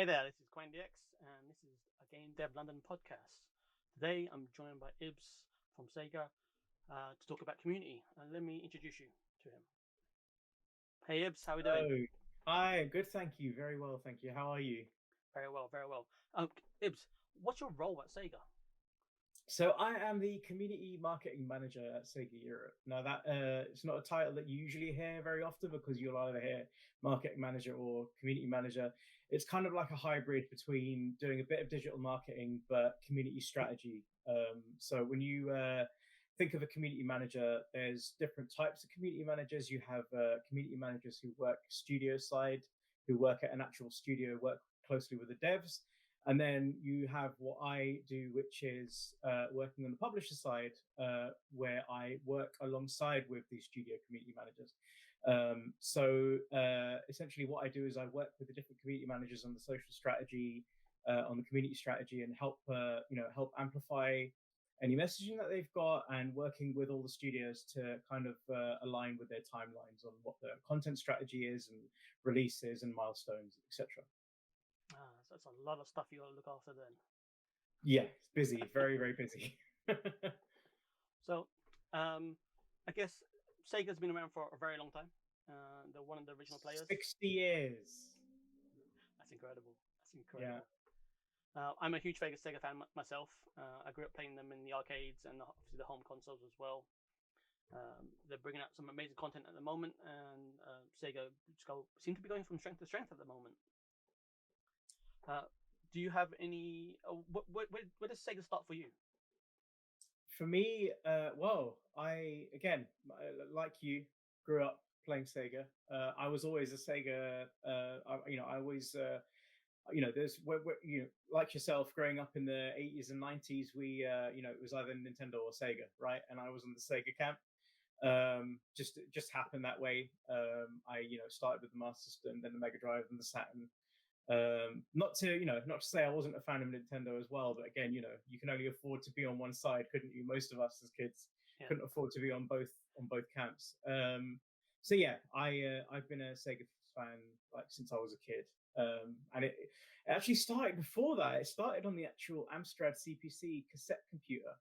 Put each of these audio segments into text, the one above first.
Hey there, this is Quang and this is a Game Dev London podcast. Today I'm joined by Ibs from Sega to talk about community, and let me introduce you to him. Hey Ibs, how are we doing? Oh, hi. Good, thank you. Very well, thank you. How are you? Very well, very well. Ibs, what's your role at Sega? So I am the community marketing manager at Sega Europe. Now that it's not a title that you usually hear very often because you'll either hear marketing manager or community manager. It's kind of like a hybrid between doing a bit of digital marketing but community strategy. So when you think of a community manager, there's different types of community managers. You have community managers who work studio side, who work at an actual studio, work closely with the devs. And then you have what I do, which is working on the publisher side, where I work alongside with the studio community managers. Essentially, what I do is I work with the different community managers on the social strategy, on the community strategy, and help amplify any messaging that they've got, and working with all the studios to kind of align with their timelines on what the content strategy is and releases and milestones, etc. So that's a lot of stuff you got to look after then. Yeah, it's busy, very, very busy. So, I guess Sega's been around for a very long time. They're one of the original players. 60 years. That's incredible. That's incredible. Yeah. I'm a huge Sega fan myself. I grew up playing them in the arcades and obviously the home consoles as well. They're bringing out some amazing content at the moment, and Sega seem to be going from strength to strength at the moment. Do you have any? Where does Sega start for you? For me, I again, like you, grew up playing Sega. I was always a Sega. I always, there's like yourself, growing up in the 80s and 90s. It was either Nintendo or Sega, right? And I was in the Sega camp. Just happened that way. I started with the Master System, then the Mega Drive, and the Saturn. Not to say I wasn't a fan of Nintendo as well, but again, you can only afford to be on one side, couldn't you? Most of us as kids couldn't afford to be on both camps. So yeah, I've been a Sega fan like since I was a kid, and it actually started before that. It started on the actual Amstrad CPC cassette computer.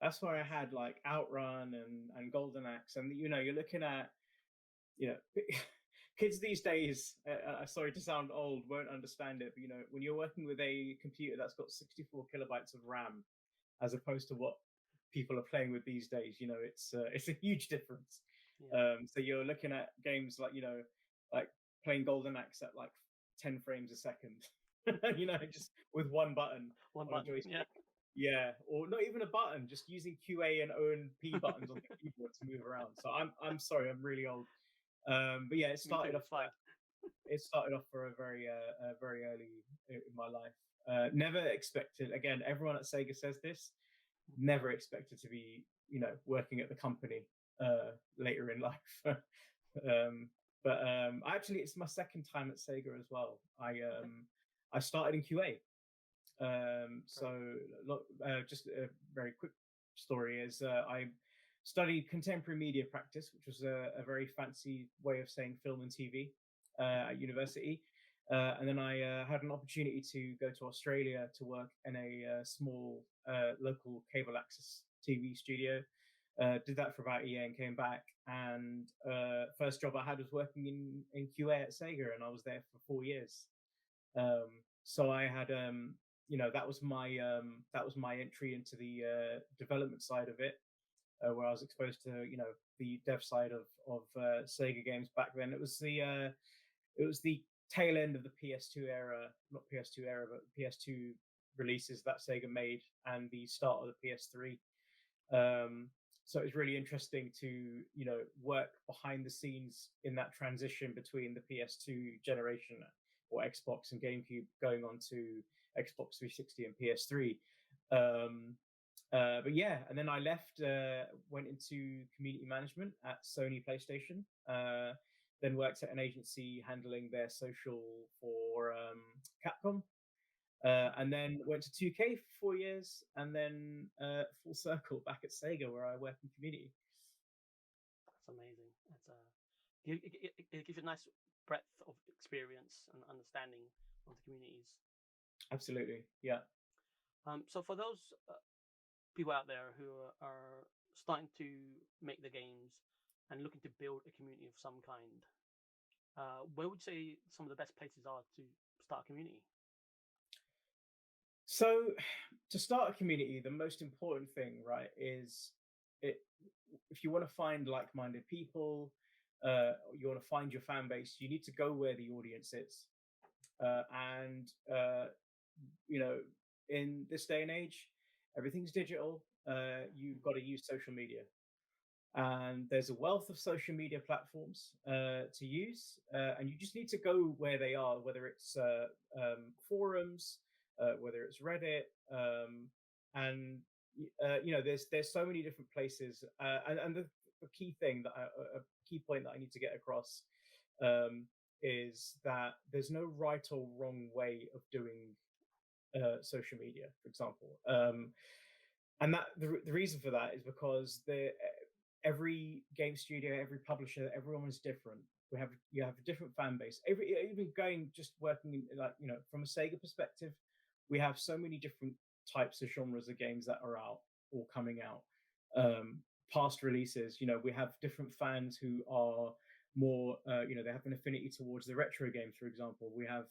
That's where I had like Outrun and Golden Axe, and you're looking at kids these days, sorry to sound old, won't understand it, but when you're working with a computer that's got 64 kilobytes of RAM, as opposed to what people are playing with these days, it's a huge difference. Yeah. So you're looking at games like like playing Golden Axe at like 10 frames a second, just with one button, Yeah. Yeah, or not even a button, just using QA and O and P buttons on the keyboard to move around. So I'm sorry, I'm really old. But yeah, it started off for a very early in my life. Never expected. Again, everyone at Sega says this. Never expected to be, working at the company later in life. Actually, it's my second time at Sega as well. I started in QA. Just a very quick story is I studied contemporary media practice, which was a very fancy way of saying film and TV at university. And then I had an opportunity to go to Australia to work in a small local cable access TV studio. Did that for about a year and came back. And first job I had was working in QA at Sega, and I was there for 4 years. So I had that was my entry into the development side of it, where I was exposed to the dev side of Sega games back then. It was the tail end of the PS2 era, not PS2 era, but PS2 releases that Sega made, and the start of the PS3. So it was really interesting to work behind the scenes in that transition between the PS2 generation or Xbox and GameCube going on to Xbox 360 and PS3. But yeah, and then I left, went into community management at Sony PlayStation, then worked at an agency handling their social for Capcom, and then went to 2K for 4 years, and then full circle back at Sega where I work in community. That's amazing. It gives you a nice breadth of experience and understanding of the communities. Absolutely, yeah. So for those people out there who are starting to make the games and looking to build a community of some kind, where would you say some of the best places are to start a community? So, to start a community, the most important thing, right, is it. If you want to find like-minded people, you want to find your fan base, you need to go where the audience is. And you know, in this day and age, everything's digital. You've got to use social media, and there's a wealth of social media platforms to use, and you just need to go where they are, whether it's forums, whether it's Reddit, and there's so many different places, and the key thing that a key point that I need to get across um, is that there's no right or wrong way of doing social media, for example. And that the reason for that is because every game studio, every publisher, everyone is different. You have a different fan base. Even going just working in, from a Sega perspective, we have so many different types of genres of games that are out or coming out. Past releases, we have different fans who are more, they have an affinity towards the retro games. For example, we have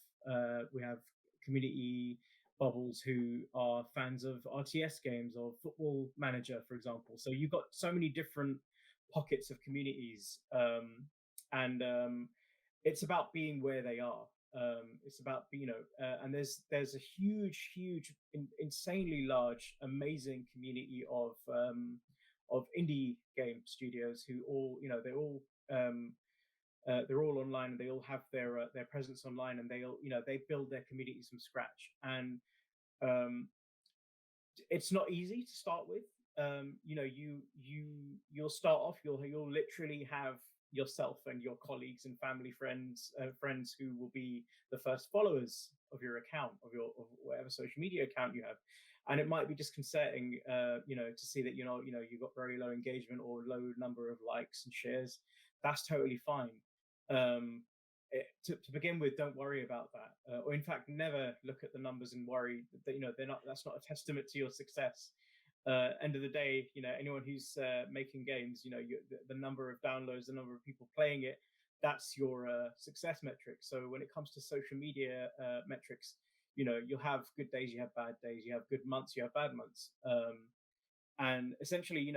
community bubbles who are fans of RTS games or Football Manager, for example. So you've got so many different pockets of communities, and it's about being where they are. It's about and there's a huge, insanely large, amazing community of indie game studios who all they're all online, and they all have their presence online, and they build their communities from scratch. And um, it's not easy to start with. You'll start off. You'll literally have yourself and your colleagues and family friends who will be the first followers of your account, of whatever social media account you have. And it might be disconcerting, to see that you've got very low engagement or low number of likes and shares. That's totally fine. To begin with, don't worry about that, or in fact, never look at the numbers and worry that they're not. That's not a testament to your success. End of the day, anyone who's making games, the number of downloads, the number of people playing it, that's your success metric. So when it comes to social media metrics, you'll have good days, you have bad days, you have good months, you have bad months, and essentially,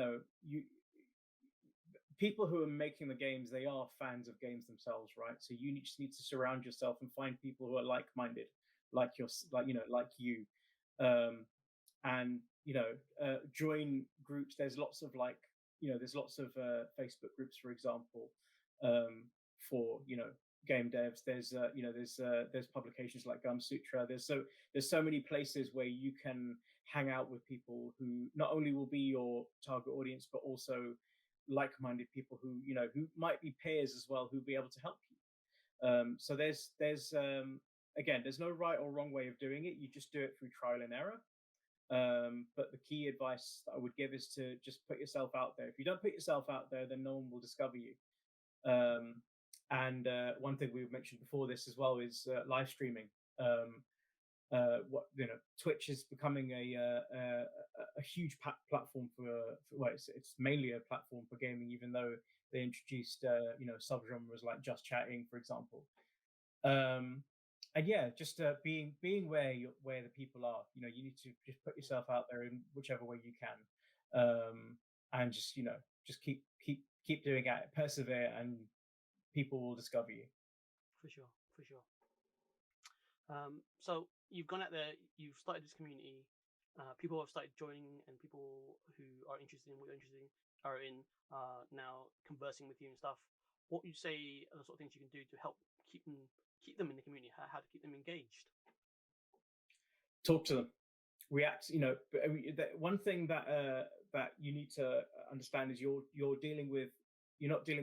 people who are making the games, they are fans of games themselves, right? So you just need to surround yourself and find people who are like-minded, like you, and join groups. There's lots of Facebook groups, for example, for game devs. There's publications like Gumsutra. There's so many places where you can hang out with people who not only will be your target audience, but also like-minded people who might be peers as well, who'll be able to help you. So again, there's no right or wrong way of doing it. You just do it through trial and error. But the key advice that I would give is to just put yourself out there. If you don't put yourself out there, then no one will discover you. And one thing we mentioned before this as well is live streaming. Twitch is becoming a huge platform for well, it's mainly a platform for gaming, even though they introduced subgenres like just chatting, for example. And yeah, just being where the people are. You need to just put yourself out there in whichever way you can, and just keep doing it, persevere, and people will discover you. For sure, for sure. So you've gone out there, you've started this community. People have started joining, and people who are interested in what you're interested in are now conversing with you and stuff. What would you say are the sort of things you can do to help keep them in the community? How to keep them engaged? Talk to them, react. One thing that you need to understand is you're not dealing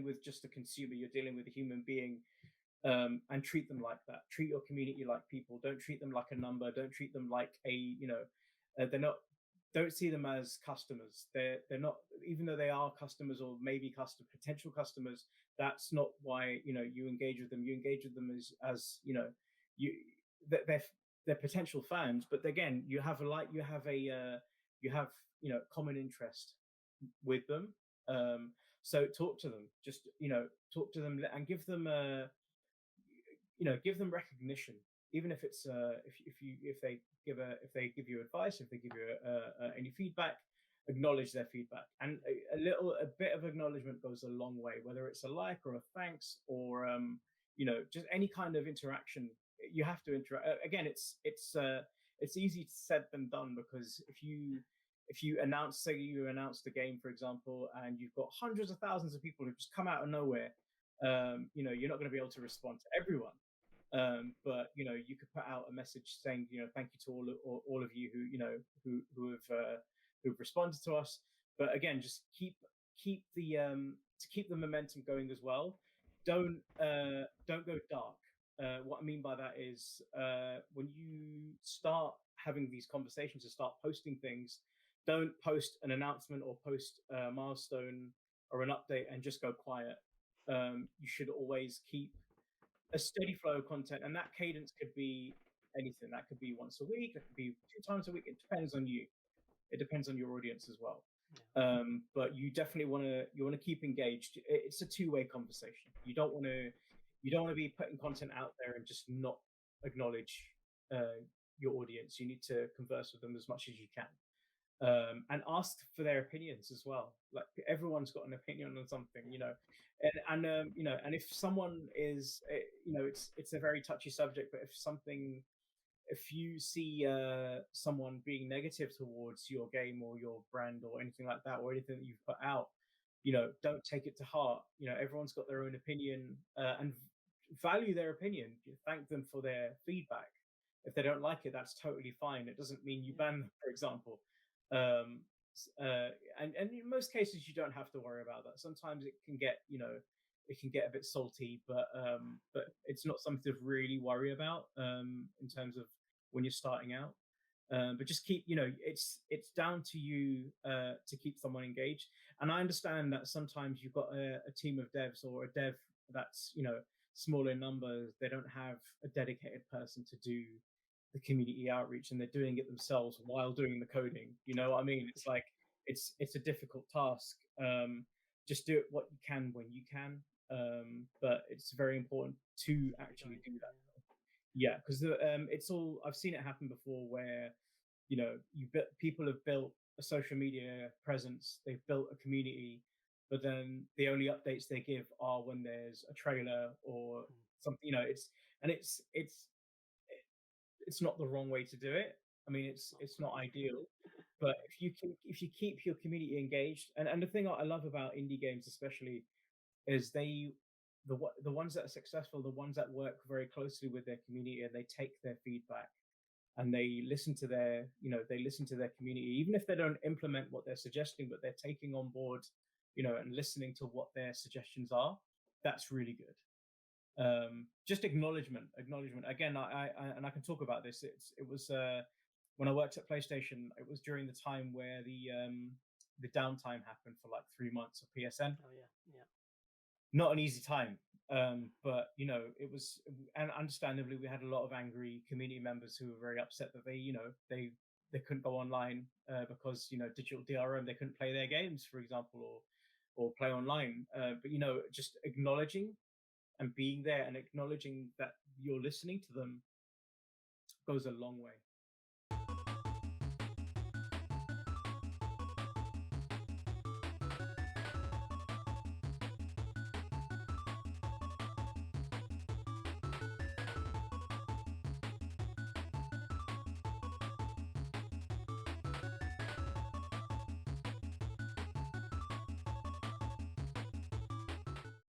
with just a consumer. You're dealing with a human being. And treat them like that. Treat your community like people. Don't treat them like a number. Don't treat them like they're not. Don't see them as customers. They're not, even though they are customers or maybe potential customers. That's not why you engage with them. You engage with them as you they're potential fans, but again, you have common interest with them. So talk to them, just talk to them and give them give them recognition, even if it's if they give you advice, if they give you any feedback, acknowledge their feedback. And a bit of acknowledgement goes a long way, whether it's a like or a thanks or just any kind of interaction. You have to interact. Again, it's easy said than done, because if you say you announce the game, for example, and you've got hundreds of thousands of people who just come out of nowhere, you're not going to be able to respond to everyone. But you could put out a message saying, thank you to all of you who've responded to us. But again, just keep the momentum going as well. Don't go dark. What I mean by that is, when you start having these conversations and start posting things, don't post an announcement or post a milestone or an update and just go quiet. You should always keep a steady flow of content, and that cadence could be anything. That could be once a week, it could be 2 times a week. It depends on you. It depends on your audience as well. Yeah. But you definitely want to keep engaged. It's a two-way conversation. You don't want to be putting content out there and just not acknowledge your audience. You need to converse with them as much as you can, and ask for their opinions as well. Like, everyone's got an opinion on something, and if someone is, it's a very touchy subject, but if you see someone being negative towards your game or your brand or anything like that, or anything that you've put out, don't take it to heart. Everyone's got their own opinion, and value their opinion. Thank them for their feedback. If they don't like it, that's totally fine. It doesn't mean you ban them, for example. And in most cases, you don't have to worry about that. Sometimes it can get a bit salty, but it's not something to really worry about in terms of when you're starting out. But just keep, it's down to you to keep someone engaged. And I understand that sometimes you've got a team of devs or a dev that's small in numbers. They don't have a dedicated person to do the community outreach, and they're doing it themselves while doing the coding. You know what I mean? It's like it's a difficult task. Just do it what you can when you can. But it's very important to actually do that. Yeah, because it's all, I've seen it happen before, where people have built a social media presence, they've built a community, but then the only updates they give are when there's a trailer or something. It's not the wrong way to do it. I mean, it's not ideal, but if you keep your community engaged, and the thing I love about indie games especially is the ones that are successful, the ones that work very closely with their community, and they take their feedback and they listen to their community, even if they don't implement what they're suggesting, but they're taking on board, and listening to what their suggestions are. That's really good. Just acknowledgement. Again, I can talk about this. It was when I worked at PlayStation. It was during the time where the downtime happened for like 3 months of PSN. Oh yeah. Not an easy time, but it was, and understandably, we had a lot of angry community members who were very upset that they couldn't go online because digital DRM, they couldn't play their games, for example, or play online. But just acknowledging and being there and acknowledging that you're listening to them goes a long way.